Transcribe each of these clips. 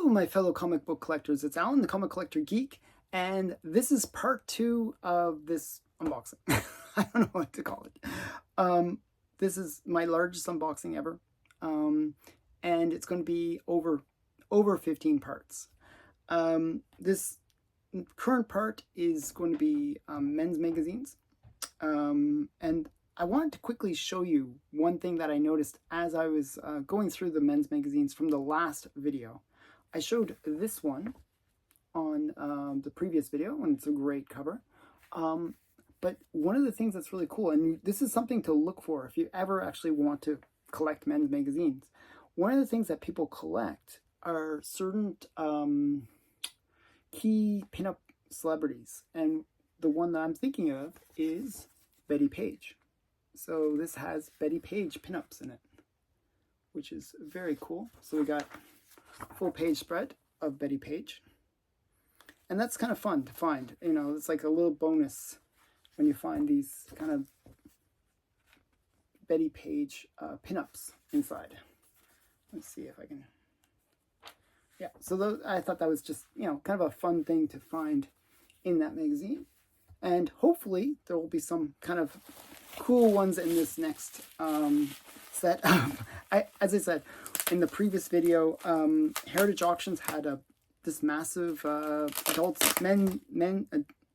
Hello, my fellow comic book collectors. It's Alan, the Comic Collector Geek, and this is part 2 of this unboxing. I don't know what to call it. This is my largest unboxing ever, and it's going to be over 15 parts. This current part is going to be men's magazines, and I wanted to quickly show you one thing that I noticed as I was going through the men's magazines from the last video. I showed this one on the previous video, and it's a great cover. But one of the things that's really cool, and this is something to look for if you ever actually want to collect men's magazines, one of the things that people collect are certain key pinup celebrities. And the one that I'm thinking of is Betty Page. So this has Betty Page pinups in it, which is very cool. So we got a full page spread of Betty Page. And that's kind of fun to find. You know, it's like a little bonus when you find these kind of Betty Page pinups inside. Let's see if I can... Yeah, so I thought that was just, you know, kind of a fun thing to find in that magazine. And hopefully there will be some kind of cool ones in this next set. As I said in the previous video, Heritage Auctions had this massive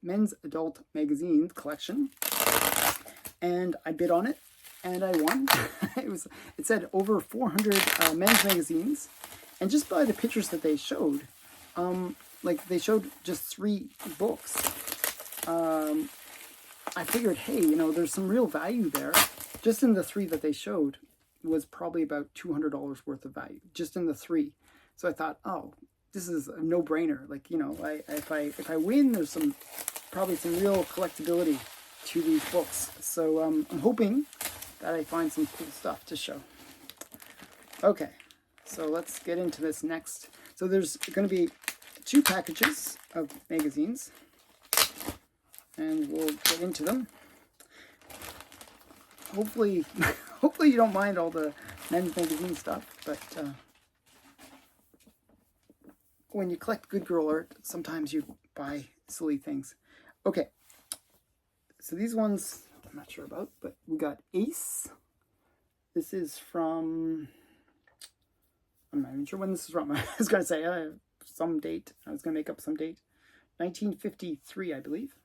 men's adult magazine collection, and I bid on it, and I won. It said over 400 men's magazines, and just by the pictures that they showed, like they showed just 3 books. I figured, hey, you know, there's some real value there. Just in the 3 that they showed was probably about $200 worth of value, just in the 3. So I thought, oh, this is a no-brainer. Like, you know, if I win, there's probably some real collectability to these books. So I'm hoping that I find some cool stuff to show. Okay, so let's get into this next. So there's going to be 2 packages of magazines, and we'll get into them. Hopefully you don't mind all the men's magazine stuff, but when you collect good girl art, sometimes you buy silly things. Okay, so these ones I'm not sure about, but we got Ace. This is from, I'm not even sure when this is from. I was going to say some date. I was going to make up some date. 1953, I believe.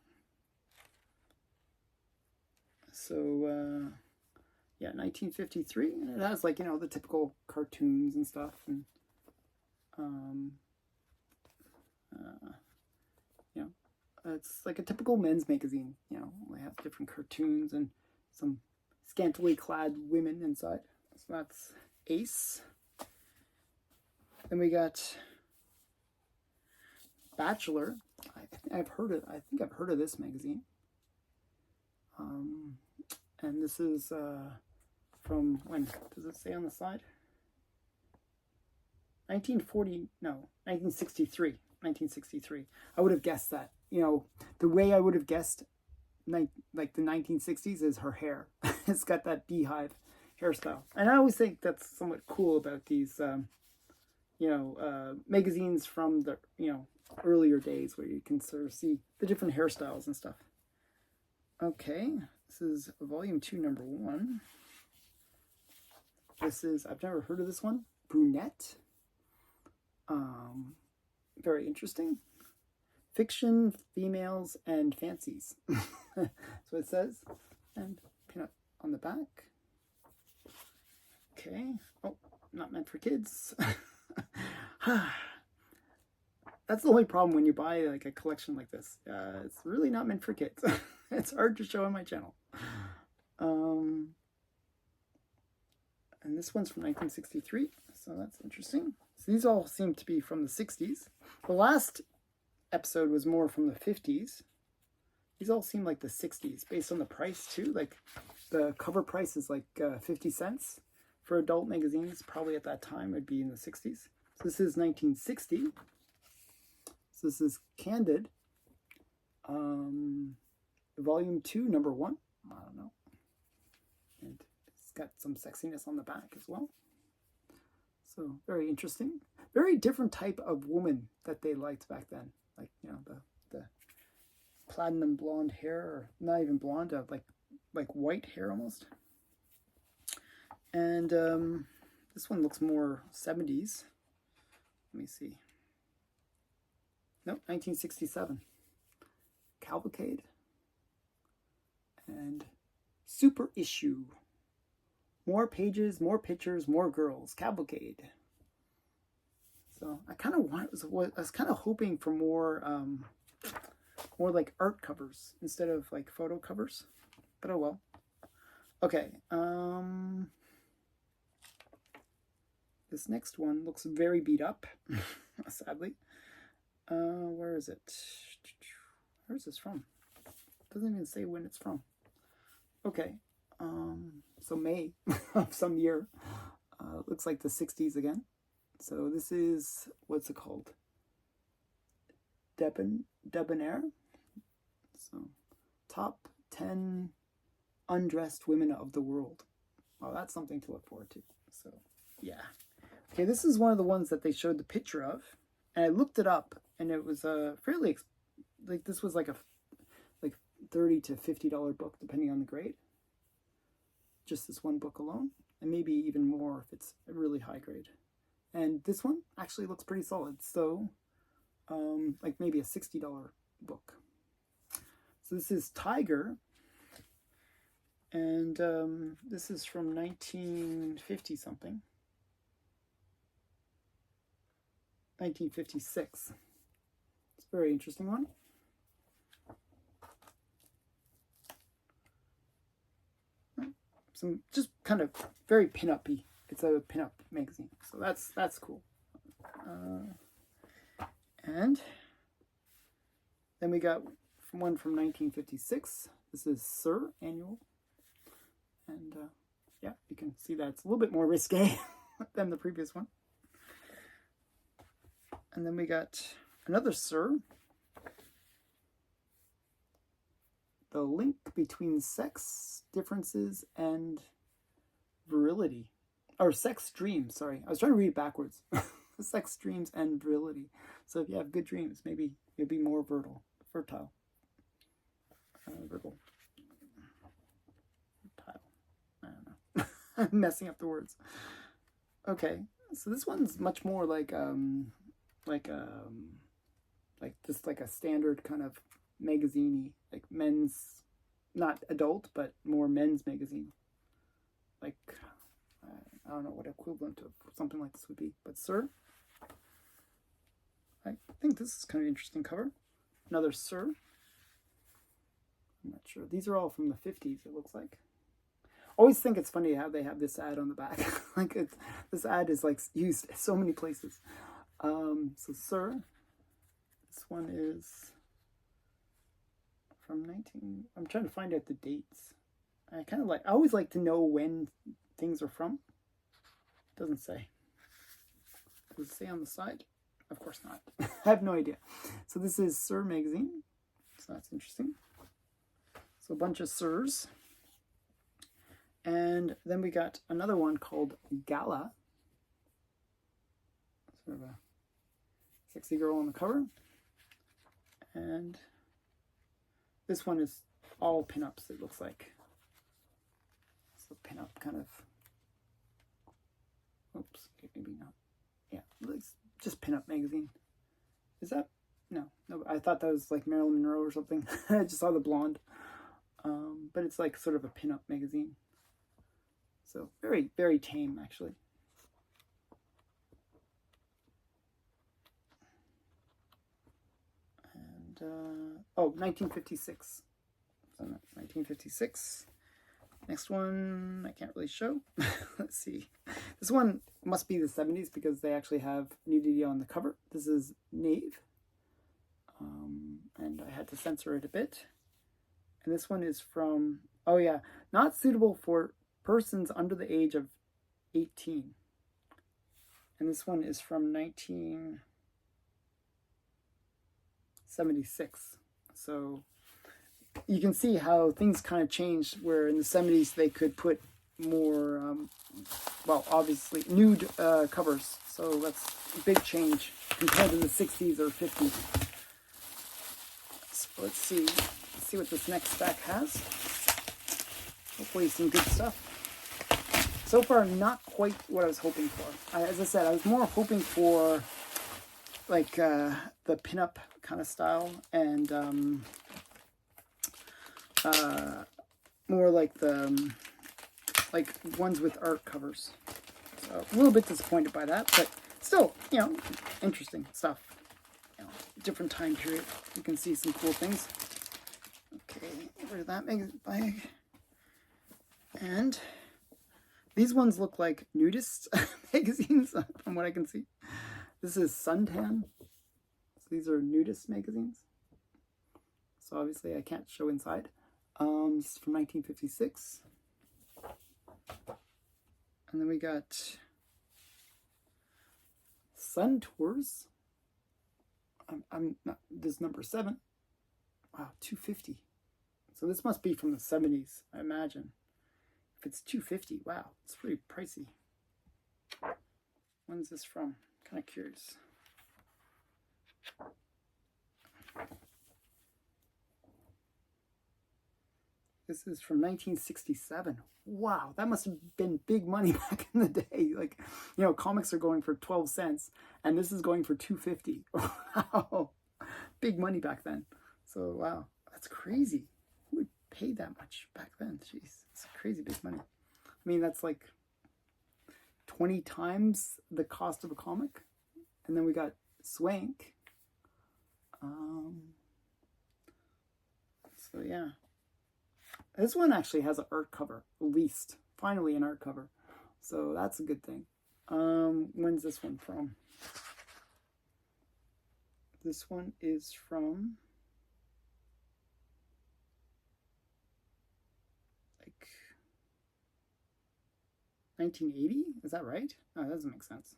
So, yeah, 1953, and it has, like, you know, the typical cartoons and stuff, and, you know, it's like a typical men's magazine, you know, they have different cartoons and some scantily clad women inside. So that's Ace. Then we got Bachelor. I think I've heard of this magazine. And this is from when? Does it say on the side? 1963. 1963. I would have guessed that. You know, the way I would have guessed, like the 1960s, is her hair. It's got that beehive hairstyle, and I always think that's somewhat cool about these, you know, magazines from the, you know, earlier days, where you can sort of see the different hairstyles and stuff. Okay, this is volume 2, number 1. This is, I've never heard of this one, Brunette. Very interesting. Fiction, females, and fancies. That's what it says. And pinup on the back. Okay. Oh, not meant for kids. That's the only problem when you buy like a collection like this. It's really not meant for kids. It's hard to show on my channel. And this one's from 1963, so that's interesting. So these all seem to be from the 60s. The last episode was more from the 50s. These all seem like the 60s, based on the price too. Like the cover price is like 50 cents for adult magazines. Probably at that time would be in the 60s. So this is 1960. So this is Candid. Volume 2, number 1. I don't know. And it's got some sexiness on the back as well. So very interesting. Very different type of woman that they liked back then. Like, you know, the platinum blonde hair, or not even blonde, like white hair almost. And this one looks more 70s. Let me see. Nope, 1967. Cavalcade. And Super Issue. More pages, more pictures, more girls. Cavalcade. So I kind of I was kind of hoping for more like art covers instead of like photo covers. But oh well. Okay. This next one looks very beat up, sadly. Where is it? Where is this from? Doesn't even say when it's from. Okay. So May of some year. Looks like the 60s again. So this is, what's it called? Debonair. So top 10 undressed women of the world. Well, that's something to look forward to. So yeah. Okay, this is one of the ones that they showed the picture of, and I looked it up, and it was fairly like this was like a $30 to $50 book depending on the grade. Just this one book alone, and maybe even more if it's a really high grade. And this one actually looks pretty solid, so like maybe a $60 book. So this is Tiger, and this is from 1950 something. 1956. It's a very interesting one. Some just kind of very pin-up-y. It's a pin-up magazine, so that's cool. And then we got one from 1956. This is Sir Annual, and yeah, you can see that it's a little bit more risque than the previous one. And then we got another Sir. The Link Between Sex Differences and Virility. Or Sex Dreams, sorry. I was trying to read it backwards. Sex Dreams and Virility. So if you have good dreams, maybe you'll be more fertile. Fertile. I don't know. I'm messing up the words. Okay, so this one's much more like just like a standard kind of magazine-y, like men's, not adult, but more men's magazine. Like, I don't know what equivalent of something like this would be, but Sir. I think this is kind of interesting cover. Another Sir. I'm not sure. These are all from the 50s, it looks like. Always think it's funny how they have this ad on the back. Like this ad is like used so many places. So Sir. This one is from I'm trying to find out the dates. I always like to know when things are from. It doesn't say. Does it say on the side? Of course not. I have no idea. So this is Sir magazine. So that's interesting. So a bunch of Sirs. And then we got another one called Gala. Sort of a sexy girl on the cover. And this one is all pinups, it looks like. So pinup kind of, oops, maybe not. Yeah, it's just pinup magazine. Is that? No, I thought that was like Marilyn Monroe or something. I just saw the blonde. But it's like sort of a pinup magazine. So very, very tame, actually. And, 1956. So 1956. Next one, I can't really show. Let's see. This one must be the 70s because they actually have nudity on the cover. This is Nave. And I had to censor it a bit. And this one is from, oh yeah, not suitable for persons under the age of 18. And this one is from 1976. So you can see how things kind of changed, where in the 70s they could put more, well, obviously nude covers. So that's a big change compared to the 60s or 50s. So let's see what this next stack has. Hopefully some good stuff. So far, not quite what I was hoping for. As I said, I was more hoping for like the pinup kind of style, and more like the like ones with art covers. So a little bit disappointed by that, but still, you know, interesting stuff. You know, different time period. You can see some cool things. Okay, where's that bag? And these ones look like nudist magazines from what I can see. This is Suntan. So these are nudist magazines. So obviously I can't show inside. This is from 1956. And then we got Sun Tours. I'm not, this is number 7. Wow, 250. So this must be from the 70s, I imagine. If it's 250, wow, it's pretty pricey. When's this from? Kind of curious. This is from 1967. Wow, that must have been big money back in the day. Like, you know, comics are going for 12 cents, and this is going for 250. Wow, big money back then. So, wow, that's crazy. Who would pay that much back then? Jeez, it's crazy big money. I mean, that's like 20 times the cost of a comic. And then we got Swank. So, yeah. This one actually has an art cover, at least. Finally an art cover. So that's a good thing. When's this one from? This one is from like 1980? Is that right? No, that doesn't make sense.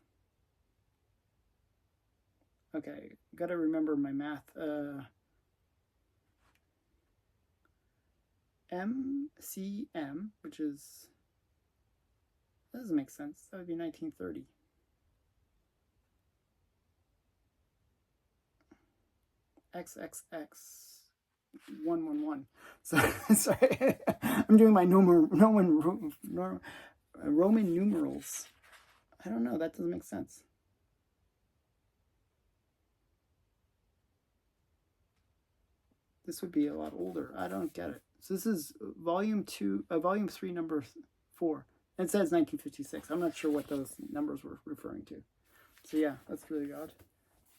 Okay, gotta remember my math. MCM, which is, that doesn't make sense. That would be 1930. XXX 111. So sorry, I'm doing my Roman numerals. I don't know. That doesn't make sense. This would be a lot older. I don't get it. So this is volume 3, number 4. It says 1956. I'm not sure what those numbers were referring to. So yeah, that's really odd.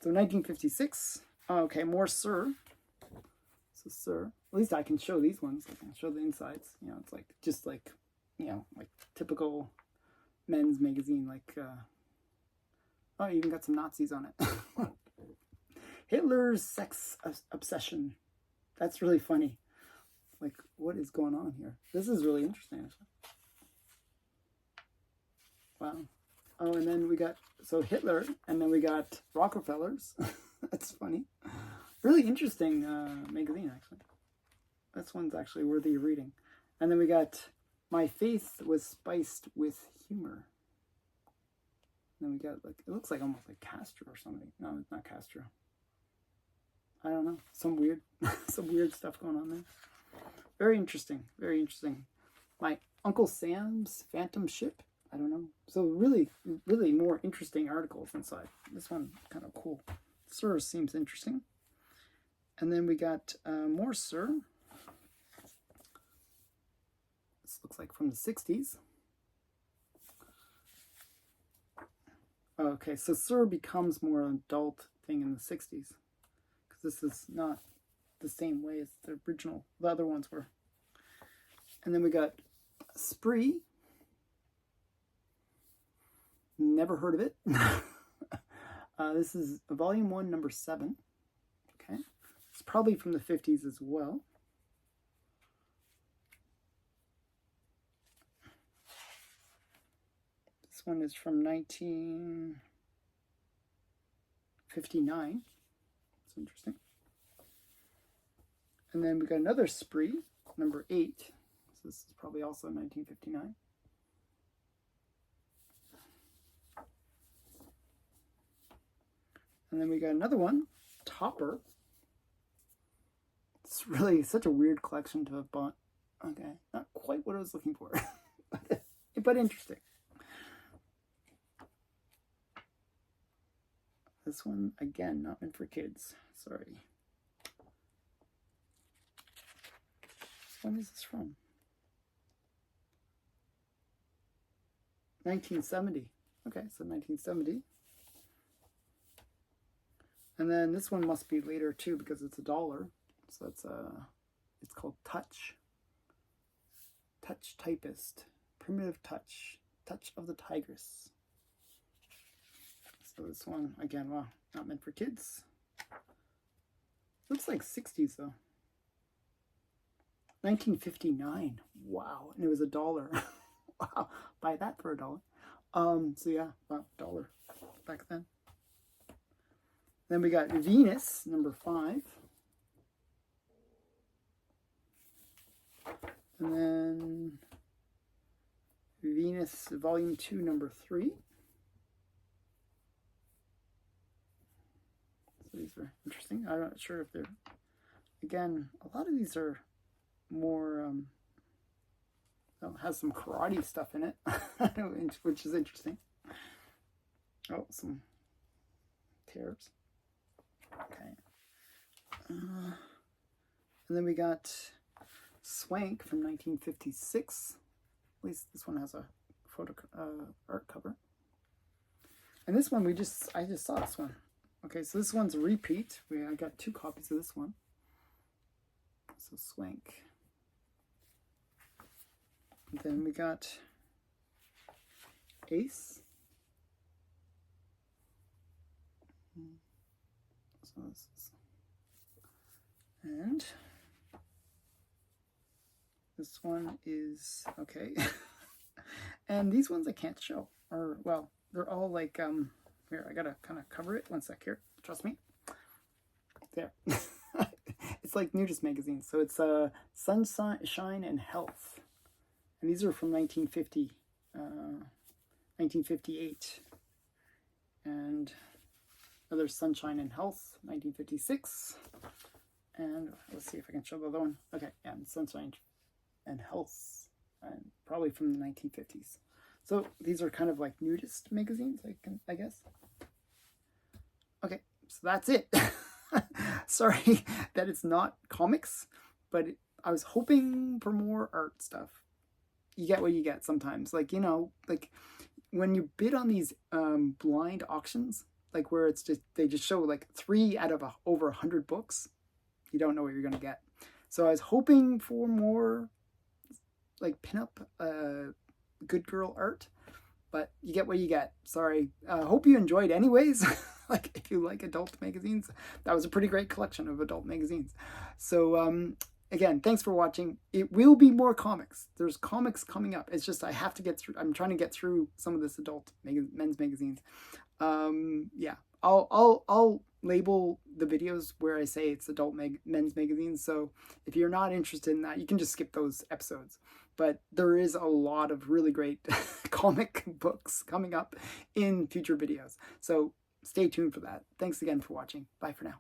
So 1956. Okay, more Sir. So Sir. At least I can show these ones. I can show the insides. You know, it's like just like, you know, like typical men's magazine. Like, oh, you even got some Nazis on it. Hitler's sex obsession. That's really funny. Like, what is going on here? This is really interesting, actually. Wow. Oh, and then we got, so Hitler, and then we got Rockefellers. That's funny. Really interesting magazine, actually. This one's actually worthy of reading. And then we got My Faith Was Spiced with Humor. And then we got, like, it looks like almost like Castro or something. No, it's not Castro. I don't know. Some weird stuff going on there. Very interesting. Very interesting. My Uncle Sam's Phantom Ship. I don't know. So really, really more interesting articles inside. This one kind of cool. Sir seems interesting. And then we got more Sir. This looks like from the 60s. Okay, so Sir becomes more an adult thing in the 60s. Because this is not the same way as the other ones were. And then we got Spree. Never heard of it. This is volume 1, number 7. Okay. It's probably from the 50s as well. This one is from 1959. That's interesting. And then we got another Spree, number 8. So this is probably also 1959. And then we got another one, Topper. It's really such a weird collection to have bought. Okay, not quite what I was looking for, but interesting. This one, again, not meant for kids. Sorry. When is this from? 1970. Okay, so 1970. And then this one must be later too because it's $1. So it's called Touch. Touch Typist. Primitive Touch. Touch of the Tigress. So this one, again, wow, not meant for kids. Looks like 60s though. 1959. Wow, and it was $1. Wow, buy that for $1. So yeah, wow, $1 back then. Then we got Venus, number 5. And then Venus, volume 2, number 3. So these are interesting. I'm not sure if they're, again, a lot of these are more, has some karate stuff in it, which is interesting. Oh, some tears. Okay. And then we got Swank from 1956. At least this one has a photo art cover. And this one I just saw this one. Okay, so this one's a repeat. I got 2 copies of this one. So Swank. And then we got Ace. So this is, and this one is okay. And these ones I can't show, or well, they're all like here, I gotta kind of cover it. 1 sec here, trust me. There. It's like nudist magazines. So it's Sunshine and Health. And these are from 1950, 1958. And another Sunshine and Health, 1956. And let's see if I can show the other one. Okay, yeah, Sunshine and Health, and probably from the 1950s. So these are kind of like nudist magazines, I guess. Okay, so that's it. Sorry that it's not comics, but I was hoping for more art stuff. You get what you get sometimes. Like, you know, like when you bid on these blind auctions, like where it's just, they just show like 3 out of over 100 books, you don't know what you're going to get. So I was hoping for more like pinup good girl art, but you get what you get. Sorry. Hope you enjoyed anyways. Like if you like adult magazines, that was a pretty great collection of adult magazines. So again, thanks for watching. It will be more comics. There's comics coming up. It's just I have to get through. I'm trying to get through some of this adult men's magazines. Yeah, I'll label the videos where I say it's adult men's magazines. So if you're not interested in that, you can just skip those episodes. But there is a lot of really great comic books coming up in future videos. So stay tuned for that. Thanks again for watching. Bye for now.